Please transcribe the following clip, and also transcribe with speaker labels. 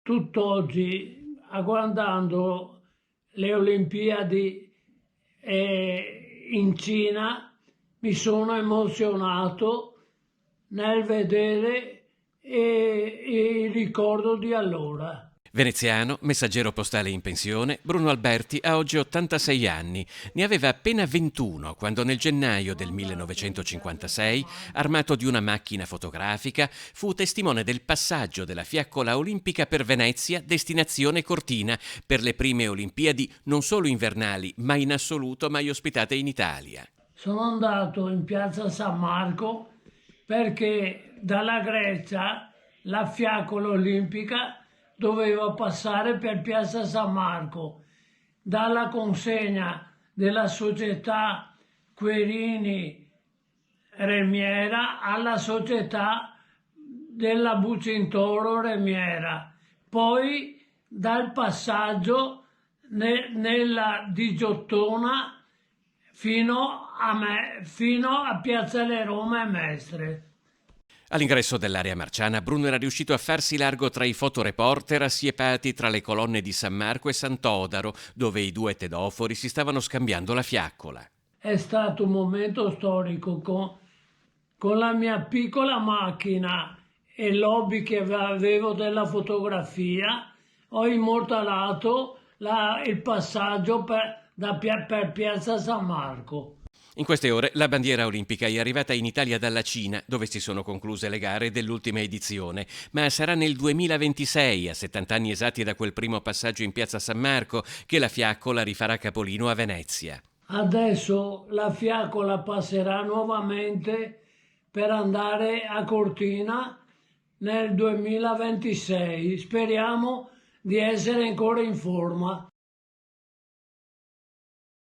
Speaker 1: tutt'oggi, guardando le Olimpiadi in Cina, mi sono emozionato nel vedere il ricordo di allora.
Speaker 2: Veneziano, messaggero postale in pensione, Bruno Alberti ha oggi 86 anni. Ne aveva appena 21 quando nel gennaio del 1956, armato di una macchina fotografica, fu testimone del passaggio della fiaccola olimpica per Venezia, destinazione Cortina, per le prime Olimpiadi non solo invernali, ma in assoluto mai ospitate in Italia.
Speaker 1: Sono andato in piazza San Marco perché dalla Grecia la fiaccola olimpica doveva passare per piazza San Marco, dalla consegna della società Querini Remiera alla società della Bucintoro Remiera, poi dal passaggio nella Digiottona fino a Piazzale Roma e Mestre.
Speaker 2: All'ingresso dell'area marciana, Bruno era riuscito a farsi largo tra i fotoreporter assiepati tra le colonne di San Marco e Sant'Odaro, dove i due tedofori si stavano scambiando la fiaccola.
Speaker 1: È stato un momento storico con la mia piccola macchina e l'hobby che avevo della fotografia. Ho immortalato il passaggio per piazza San Marco.
Speaker 2: In queste ore la bandiera olimpica è arrivata in Italia dalla Cina, dove si sono concluse le gare dell'ultima edizione, ma sarà nel 2026, a 70 anni esatti da quel primo passaggio in piazza San Marco, che la fiaccola rifarà capolino a Venezia.
Speaker 1: Adesso la fiaccola passerà nuovamente per andare a Cortina nel 2026. Speriamo di essere ancora in forma.